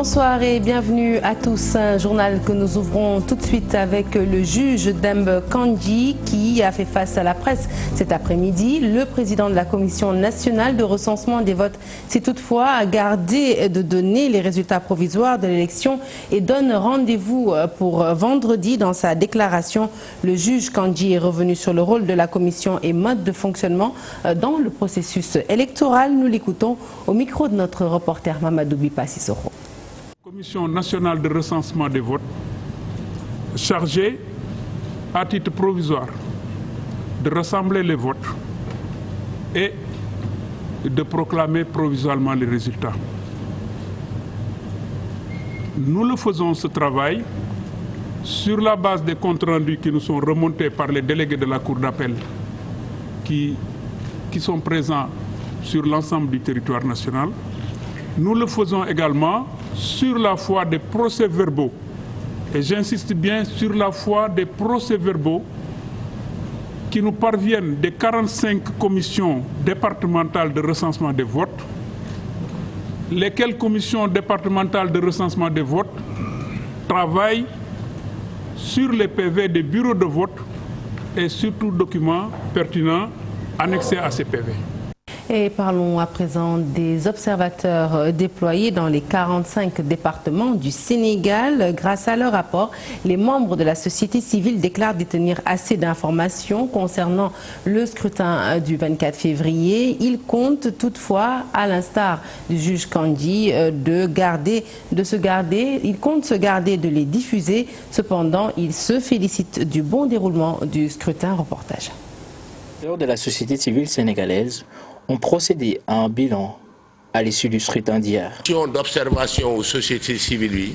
Bonsoir et bienvenue à tous. Un journal que nous ouvrons tout de suite avec le juge Dembe Kandji qui a fait face à la presse cet après-midi. Le président de la Commission nationale de recensement des votes s'est toutefois gardé de donner les résultats provisoires de l'élection et donne rendez-vous pour vendredi. Dans sa déclaration, le juge Kandji est revenu sur le rôle de la Commission et mode de fonctionnement dans le processus électoral. Nous l'écoutons au micro de notre reporter Mamadou Bipa Sissoko. Commission nationale de recensement des votes chargée à titre provisoire de rassembler les votes et de proclamer provisoirement les résultats. Nous le faisons ce travail sur la base des comptes rendus qui nous sont remontés par les délégués de la Cour d'appel qui sont présents sur l'ensemble du territoire national. Nous le faisons également sur la foi des procès-verbaux, et j'insiste bien sur la foi des procès-verbaux qui nous parviennent des 45 commissions départementales de recensement des votes, lesquelles commissions départementales de recensement des votes travaillent sur les PV des bureaux de vote et surtout documents pertinents annexés à ces PV. Et parlons à présent des observateurs déployés dans les 45 départements du Sénégal. Grâce à leur rapport, les membres de la société civile déclarent détenir assez d'informations concernant le scrutin du 24 février. Ils comptent toutefois, à l'instar du juge Kandji, ils comptent se garder de les diffuser. Cependant, ils se félicitent du bon déroulement du scrutin. Reportage. De la société civile sénégalaise ont procédé à un bilan à l'issue du scrutin d'hier. D'observation aux sociétés civiles.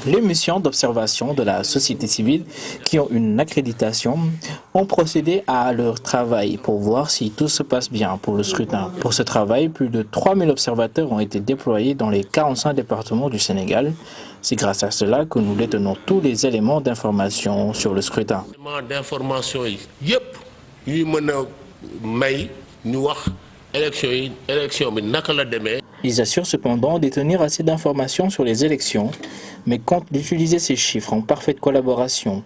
Les missions d'observation de la société civile qui ont une accréditation ont procédé à leur travail pour voir si tout se passe bien pour le scrutin. Pour ce travail, plus de 3000 observateurs ont été déployés dans les 45 départements du Sénégal. C'est grâce à cela que nous détenons tous les éléments d'information sur le scrutin. Ils assurent cependant détenir assez d'informations sur les élections, mais comptent d'utiliser ces chiffres en parfaite collaboration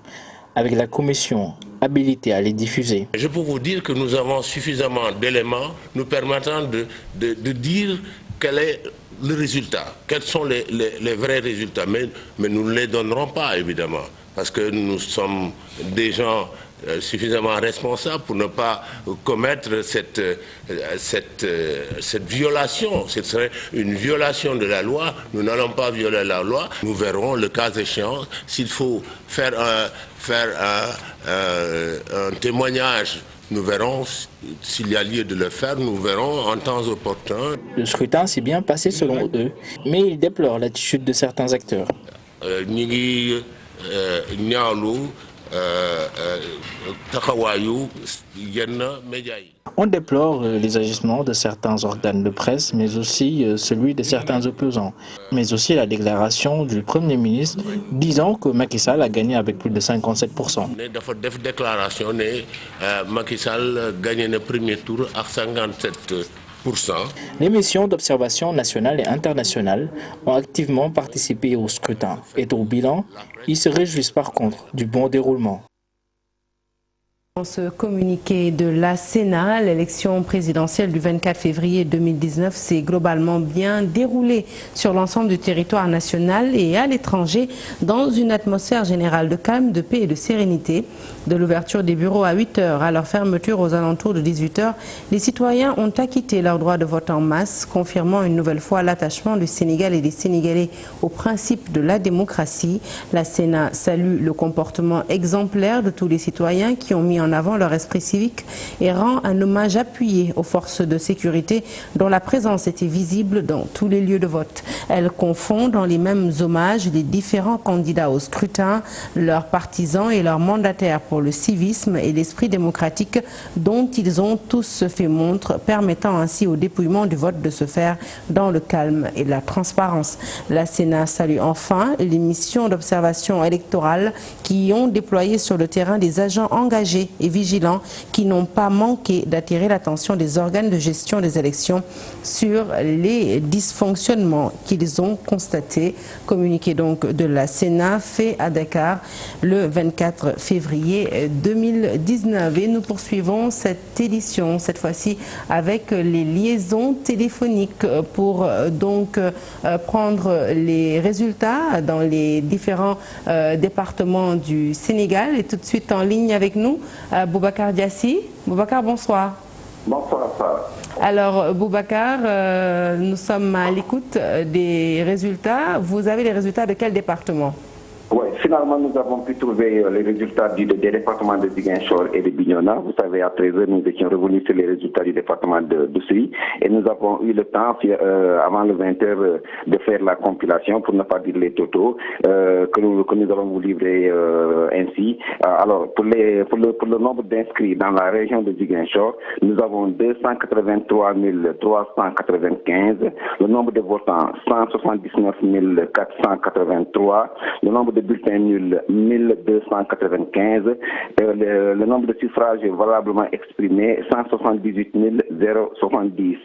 avec la commission habilitée à les diffuser. Je peux vous dire que nous avons suffisamment d'éléments nous permettant de dire quel est le résultat, quels sont les vrais résultats, mais nous ne les donnerons pas évidemment, parce que nous sommes des gens suffisamment responsable pour ne pas commettre cette violation. Ce serait une violation de la loi. Nous n'allons pas violer la loi. Nous verrons le cas échéant s'il faut faire un témoignage. Nous verrons s'il y a lieu de le faire. Nous verrons en temps opportun. Le scrutin s'est bien passé selon eux, mais ils déplorent l'attitude de certains acteurs. On déplore les agissements de certains organes de presse, mais aussi celui de certains opposants, mais aussi la déclaration du Premier ministre disant que Macky Sall a gagné avec plus de 57%. Déclaration Macky Sall a gagné le premier tour à 57%. Les missions d'observation nationale et internationale ont activement participé au scrutin. Et au bilan, ils se réjouissent par contre du bon déroulement. Dans ce communiqué de la Sénat, l'élection présidentielle du 24 février 2019 s'est globalement bien déroulée sur l'ensemble du territoire national et à l'étranger dans une atmosphère générale de calme, de paix et de sérénité. De l'ouverture des bureaux à 8 h à leur fermeture aux alentours de 18 h, les citoyens ont acquitté leur droit de vote en masse, confirmant une nouvelle fois l'attachement du Sénégal et des Sénégalais au principe de la démocratie. La Sénat salue le comportement exemplaire de tous les citoyens qui ont mis en avant leur esprit civique et rend un hommage appuyé aux forces de sécurité dont la présence était visible dans tous les lieux de vote. Elle confond dans les mêmes hommages les différents candidats au scrutin, leurs partisans et leurs mandataires pour le civisme et l'esprit démocratique dont ils ont tous fait montre, permettant ainsi au dépouillement du vote de se faire dans le calme et la transparence. La Sénat salue enfin les missions d'observation électorale qui ont déployé sur le terrain des agents engagés et vigilants qui n'ont pas manqué d'attirer l'attention des organes de gestion des élections sur les dysfonctionnements qu'ils ont constatés. Communiqué donc de la Sénat fait à Dakar le 24 février 2019. Et nous poursuivons cette édition, cette fois-ci avec les liaisons téléphoniques pour donc prendre les résultats dans les différents départements du Sénégal. Et tout de suite en ligne avec nous, Boubacar Diassi. Boubacar, bonsoir. Bonsoir, Sarah. Alors, Boubacar, nous sommes à l'écoute des résultats. Vous avez les résultats de quel département? Oui, finalement, nous avons pu trouver les résultats des départements de Ziguinchor et de Bignona. Vous savez, à 13h, nous étions revenus sur les résultats du département de Doussi. Et nous avons eu le temps, avant le 20h, de faire la compilation, pour ne pas dire les totaux, que nous allons vous livrer ainsi. Alors, pour le nombre d'inscrits dans la région de Ziguinchor, nous avons 283 395. Le nombre de votants, 179 483. Le nombre de bulletins nuls, 1295. Le nombre de suffrages valablement exprimés, 178 070.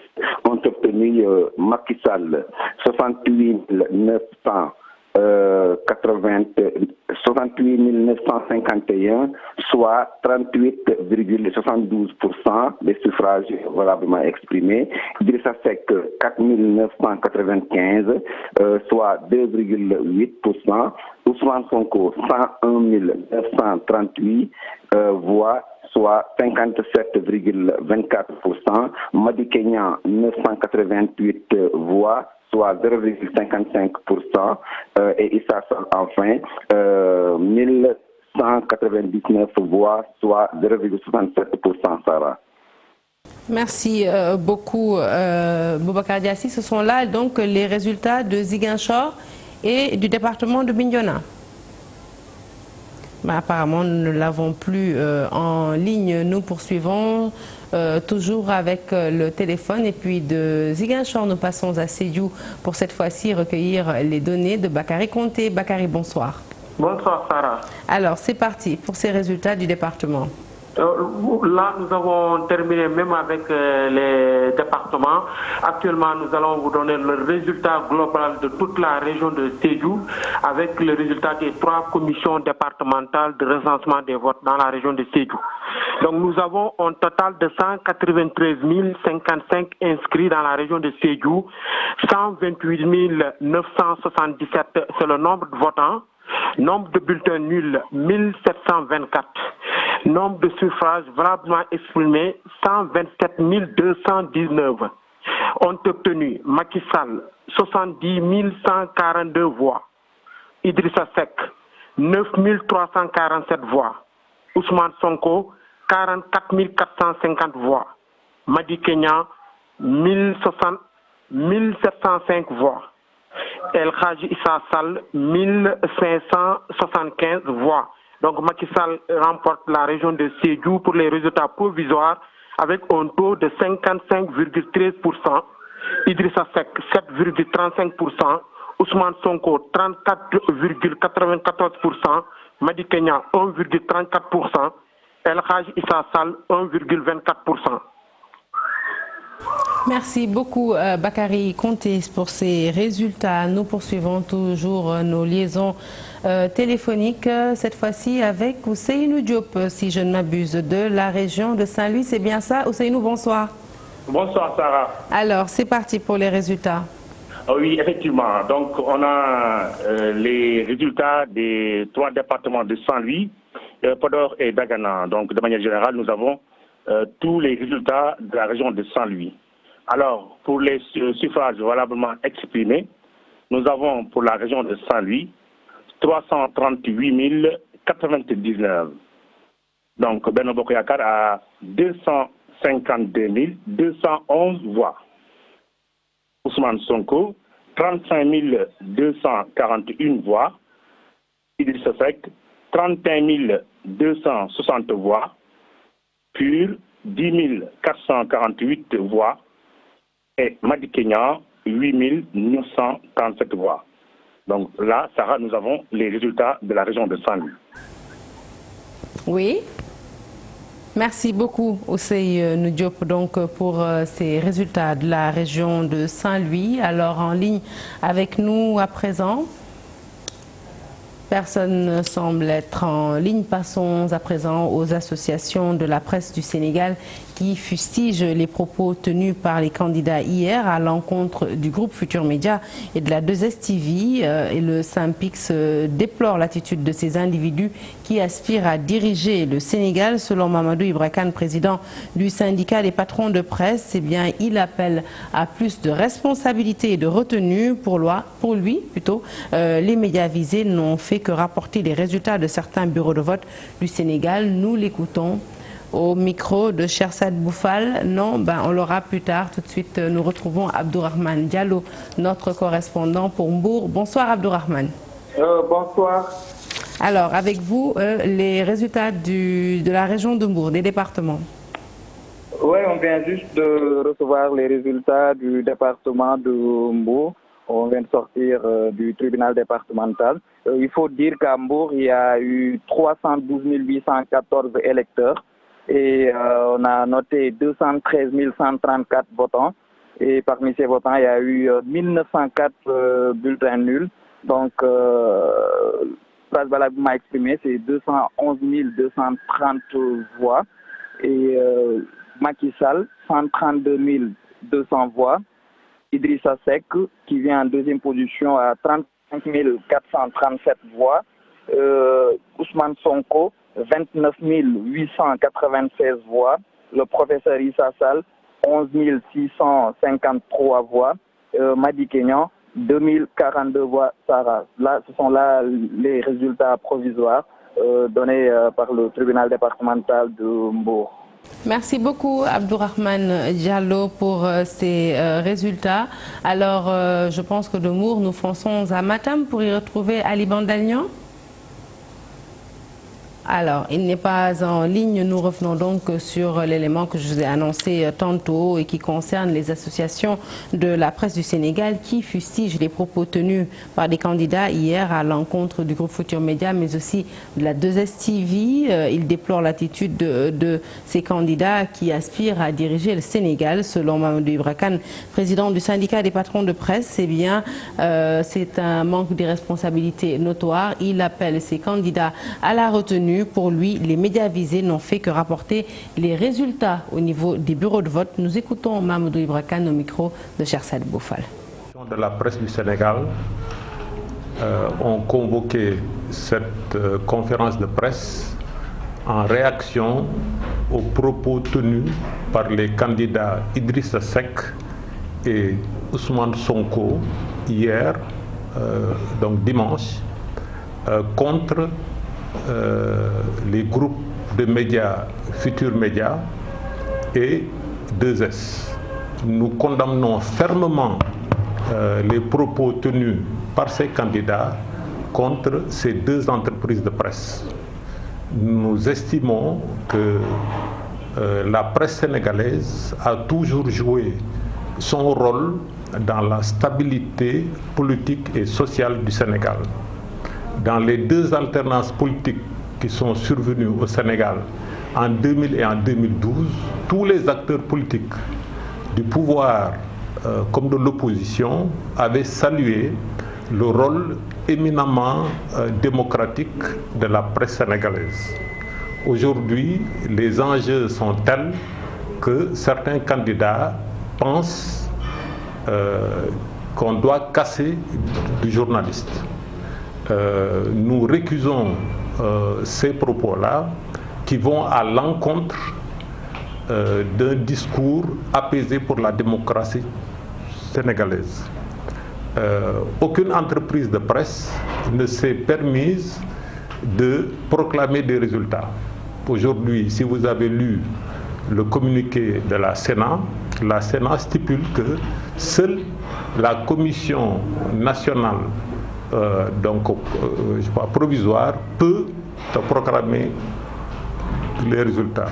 Ont obtenu Macky Sall, 68 951, soit 38,72% des suffrages valablement exprimés. Idrissa Seck, 4 995, soit 2,8%. Ousmane Sonko, 101 938 voix, soit 57,24%. Madi Kenyan, 988 voix, soit 0,55%. Et Issa Sall, enfin, 1199 voix, soit 0,67%, Sarah. Merci beaucoup, Boubacar Diassi. Ce sont là donc les résultats de Ziguinchor et du département de Bignona. Mais apparemment, nous ne l'avons plus en ligne. Nous poursuivons toujours avec le téléphone. Et puis de Ziguinchor, nous passons à Sédhiou pour cette fois-ci recueillir les données de Bakary Konté. Bakary, bonsoir. Bonsoir, Sarah. Alors, c'est parti pour ces résultats du département. Là, nous avons terminé même avec les départements. Actuellement, nous allons vous donner le résultat global de toute la région de Sédhiou avec le résultat des 3 commissions départementales de recensement des votes dans la région de Sédhiou. Donc, nous avons un total de 193 055 inscrits dans la région de Sédhiou. 128 977, c'est le nombre de votants. Nombre de bulletins nuls, 1724. Nombre de suffrages valablement exprimés, 127 219. Ont obtenu Macky Sall, 70 142 voix. Idrissa Seck, 9 347 voix. Ousmane Sonko, 44 450 voix. Madi Kenyan, 1705 voix. El Hadji Issa Sall, 1575 voix. Donc Macky Sall remporte la région de Sédhiou pour les résultats provisoires avec un taux de 55,13%. Idrissa Seck, 7,35%. Ousmane Sonko, 34,94%. Madi Kenyan, 1,34%. El Hadji Issa Sall, 1,24%. Merci beaucoup Bakary Konté pour ces résultats. Nous poursuivons toujours nos liaisons téléphoniques, cette fois-ci avec Ousseynou Diop, si je ne m'abuse, de la région de Saint-Louis. C'est bien ça? Ousseynou, bonsoir. Bonsoir Sarah. Alors, c'est parti pour les résultats. Oui, effectivement. Donc, on a les résultats des 3 départements de Saint-Louis, Podor et Dagana. Donc, de manière générale, nous avons tous les résultats de la région de Saint-Louis. Alors, pour les suffrages valablement exprimés, nous avons pour la région de Saint-Louis 338 099. Donc, Benno Bokk Yakaar a 252 211 voix. Ousmane Sonko, 35 241 voix. Idrissa Seck, 31 260 voix. PUR, 10 448 voix. Et Madi Kenyan, 8 937 voix. Donc là, Sarah, nous avons les résultats de la région de Saint-Louis. Oui. Merci beaucoup Ousseynou Diop donc pour ces résultats de la région de Saint-Louis. Alors en ligne avec nous à présent, personne ne semble être en ligne. Passons à présent aux associations de la presse du Sénégal qui fustigent les propos tenus par les candidats hier à l'encontre du groupe Futur Média et de la 2STV. Et le SYNPICS déplore l'attitude de ces individus qui aspirent à diriger le Sénégal. Selon Mamadou Ibra Kane, président du syndicat des patrons de presse, eh bien, il appelle à plus de responsabilité et de retenue. Pour lui, les médias visés n'ont fait que rapporter les résultats de certains bureaux de vote du Sénégal. Nous l'écoutons au micro de Chersad Boufal. Non, on l'aura plus tard. Tout de suite, nous retrouvons Abdourahmane Diallo, notre correspondant pour Mbour. Bonsoir Abdourahmane. Bonsoir. Alors, avec vous, les résultats de la région de Mbour, des départements. Oui, on vient juste de recevoir les résultats du département de Mbour. On vient de sortir du tribunal départemental. Il faut dire qu'à Mbour, il y a eu 312 814 électeurs. Et on a noté 213 134 votants. Et parmi ces votants, il y a eu 1904 bulletins nuls. Donc, Place Balak m'a exprimé, c'est 211 230 voix. Et Macky Sall, 132 200 voix. Idrissa Seck, qui vient en deuxième position, à 35 437 voix. Ousmane Sonko, 29 896 voix. Le professeur Issa Sall, 11 653 voix. Madi Kenyan, 2042 voix. Sarah. Là, ce sont là les résultats provisoires donnés par le tribunal départemental de Mbour. Merci beaucoup Abdourahmane Diallo pour ces résultats. Alors, je pense que de Mbour, nous fonçons à Matam pour y retrouver Ali Bandagnan. Alors, il n'est pas en ligne. Nous revenons donc sur l'élément que je vous ai annoncé tantôt et qui concerne les associations de la presse du Sénégal qui fustigent les propos tenus par des candidats hier à l'encontre du groupe Futur Média, mais aussi de la 2STV. Ils déplorent l'attitude de ces candidats qui aspirent à diriger le Sénégal. Selon Mamadou Ibra Kane, président du syndicat des patrons de presse, eh bien, c'est un manque de responsabilité notoire. Il appelle ces candidats à la retenue. Pour lui, les médias visés n'ont fait que rapporter les résultats au niveau des bureaux de vote. Nous écoutons Mamadou Ibra Kane au micro de Chersad Boufal. De la presse du Sénégal ont convoqué cette conférence de presse en réaction aux propos tenus par les candidats Idrissa Seck et Ousmane Sonko hier, donc dimanche, contre les groupes de médias Futur Média et 2S. Nous condamnons fermement les propos tenus par ces candidats contre ces deux entreprises de presse. Nous estimons que la presse sénégalaise a toujours joué son rôle dans la stabilité politique et sociale du Sénégal. Dans les deux alternances politiques qui sont survenues au Sénégal en 2000 et en 2012, tous les acteurs politiques du pouvoir comme de l'opposition avaient salué le rôle éminemment démocratique de la presse sénégalaise. Aujourd'hui, les enjeux sont tels que certains candidats pensent qu'on doit casser du journaliste. Nous récusons ces propos-là qui vont à l'encontre d'un discours apaisé pour la démocratie sénégalaise. Aucune entreprise de presse ne s'est permise de proclamer des résultats. Aujourd'hui, si vous avez lu le communiqué de la Sénat stipule que seule la Commission nationale provisoire peut proclamer les résultats.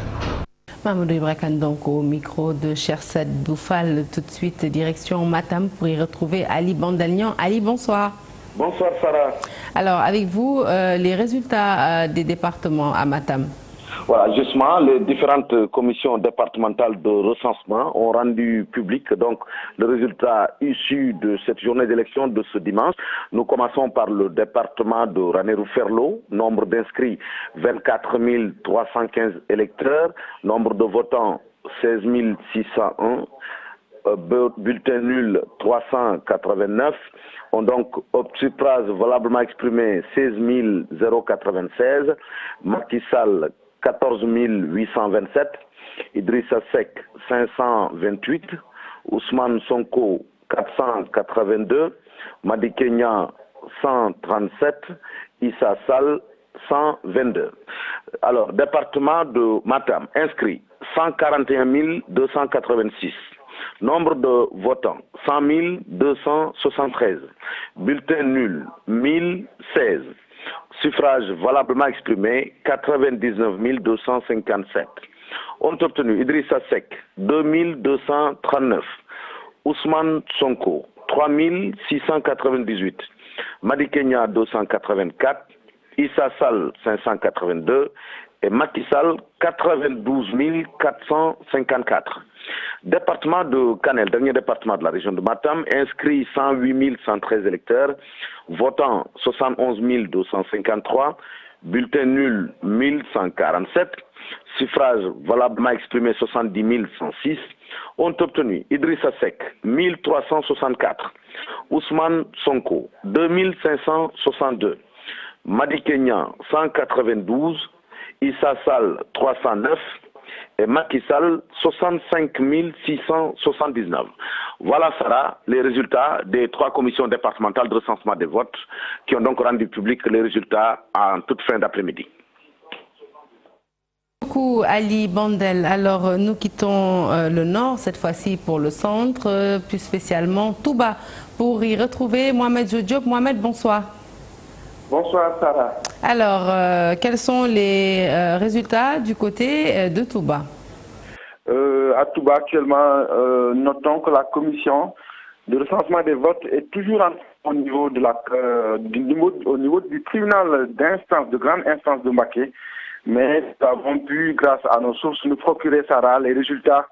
Mamadou Ibra Kane donc au micro de Chersad Boufal. Tout de suite, direction Matam pour y retrouver Ali Bandagnan. Ali, bonsoir. Bonsoir Sarah. Alors, avec vous, les résultats des départements à Matam. Voilà, justement, les différentes commissions départementales de recensement ont rendu public donc le résultat issu de cette journée d'élection de ce dimanche. Nous commençons par le département de Ranérou-Ferlo, nombre d'inscrits 24 315 électeurs, nombre de votants 16 601. Bulletin nul 389 ont donc suffrage valablement exprimé 16 096, Macky Sall 14 827, Idrissa Seck 528, Ousmane Sonko 482, Madi Kenya 137, Issa Sall 122. Alors, département de Matam, inscrit 141 286. Nombre de votants, 100 273. Bulletin nul, 1016. Suffrage valablement exprimé, 99 257. Ont obtenu Idrissa Seck, 2239. Ousmane Sonko, 3698. Madi Kenya, 284. Issa Sall, 582. Et Macky Sall, 92 454. Département de Kanel, dernier département de la région de Matam, inscrit 108 113 électeurs, votant 71 253, bulletin nul 1147, suffrage valablement exprimé 70 106, ont obtenu Idrissa Seck 1364, Ousmane Sonko 2562, Madi Kenya 192, Issa Sall 309 et Macky Sall 65 679. Voilà, Sarah, les résultats des 3 commissions départementales de recensement des votes qui ont donc rendu public les résultats en toute fin d'après-midi. Beaucoup Ali Bandel. Alors nous quittons le nord cette fois-ci pour le centre, plus spécialement Touba, pour y retrouver Mohamed Diop. Mohamed, bonsoir. Bonsoir Sarah. Alors, quels sont les résultats du côté de Touba? À Touba, actuellement, notons que la commission de recensement des votes est toujours au niveau du tribunal d'instance, de grande instance de Mbacké. Mais nous avons pu, grâce à nos sources, nous procurer, Sarah, les résultats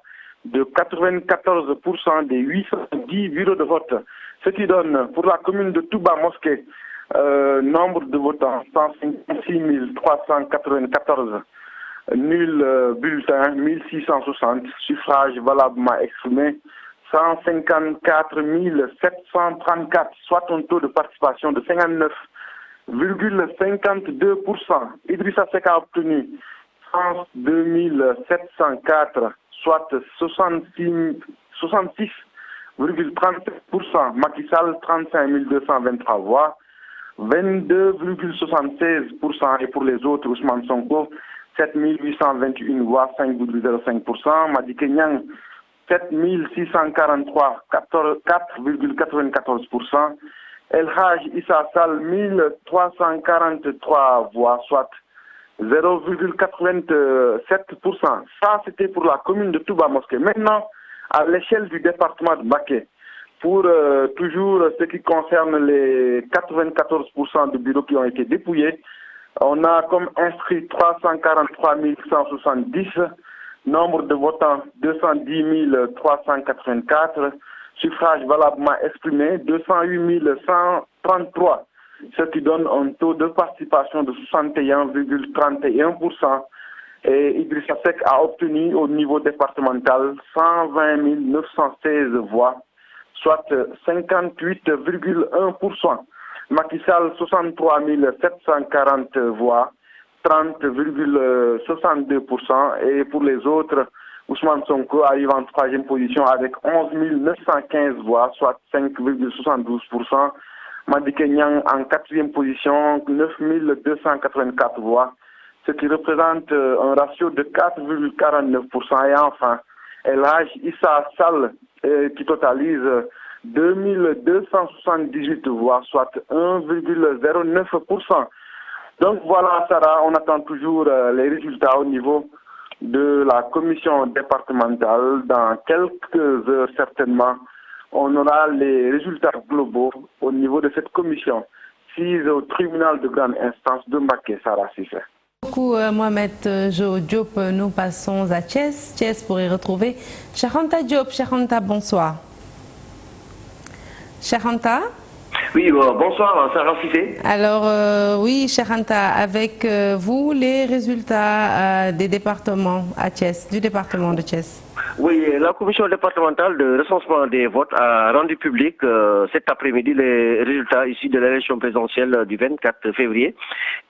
de 94% des 810 bureaux de vote. Ce qui donne pour la commune de Touba Mosquée nombre de votants 156 394, nul bulletin 1660, suffrage valablement exprimé 154 734, soit un taux de participation de 59,52%. Idrissa Seck a obtenu 102 704, soit 66,37%. Macky Sall 35 223 voix, 22,76%. Et pour les autres, Ousmane Sonko 7 821 voix, 5,05%. Madi Kenyang 7 643, 4,94%. El Haj Issa Sall 1343 voix, soit 0,87%. Ça, c'était pour la commune de Touba Mosquée. Maintenant, à l'échelle du département de Mbacké, pour toujours ce qui concerne les 94% de bureaux qui ont été dépouillés, on a comme inscrit 343 170, nombre de votants 210 384, suffrage valablement exprimé 208 133, ce qui donne un taux de participation de 61,31%. Et Idrissa Seck a obtenu au niveau départemental 120 916 voix, soit 58,1%. Macky Sall 63 740 voix, 30,62%. Et pour les autres, Ousmane Sonko arrive en 3e position avec 11 915 voix, soit 5,72%. Madi Kenyang en 4e position, 9 284 voix, ce qui représente un ratio de 4,49%. Et enfin, El Haj Issa Sall qui totalise 2278 voix, soit 1,09%. Donc voilà, Sarah, on attend toujours les résultats au niveau de la commission départementale. Dans quelques heures, certainement, on aura les résultats globaux au niveau de cette commission sise au tribunal de grande instance de Mbacké, Sarah Cissé. beaucoup Mohamed Jo Diop. Nous passons à Thiès. Thiès pour y retrouver Cheikh Anta Diop. Cheikh Anta, bonsoir. Cheikh Anta? Oui, bonsoir, Sarah Cissé. Alors, oui, Cheikh Anta, avec vous, les résultats des départements à Thiès, du département de Thiès. Oui, la commission départementale de recensement des votes a rendu public cet après-midi les résultats issus de l'élection présidentielle du 24 février.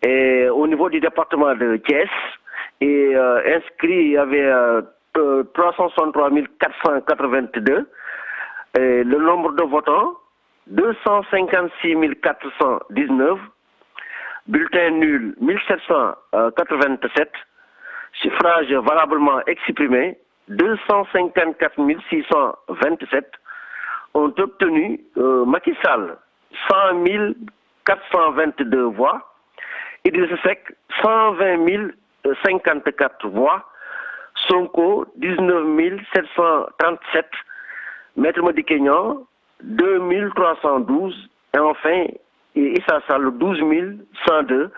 Et au niveau du département de Thiès, et inscrit, il y avait 363 482. Et le nombre de votants, 256 419. Bulletins nuls, 1787. Suffrages valablement exprimés, 254 627 ont obtenu Macky Sall 100 422 voix, Idrissa Seck 120 054 voix, Sonko 19 737, Maître Madické Niang 2312 et enfin Issa Sall 12 102.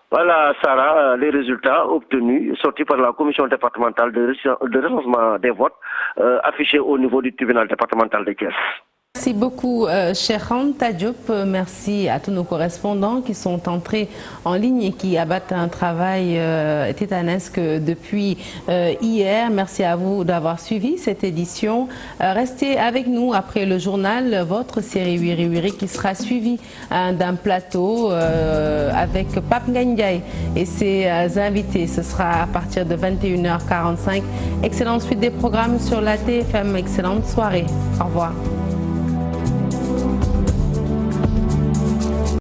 Voilà, Sarah, les résultats obtenus, sortis par la commission départementale de recensement des votes, affichés au niveau du tribunal départemental de Thiès. Merci beaucoup, Cheikh Anta Diop. Merci à tous nos correspondants qui sont entrés en ligne et qui abattent un travail titanesque depuis hier. Merci à vous d'avoir suivi cette édition. Restez avec nous après le journal, votre série Wiri Wiri qui sera suivie d'un plateau avec Pape Ndiaye et ses invités. Ce sera à partir de 21h45. Excellente suite des programmes sur la TFM. Excellente soirée. Au revoir.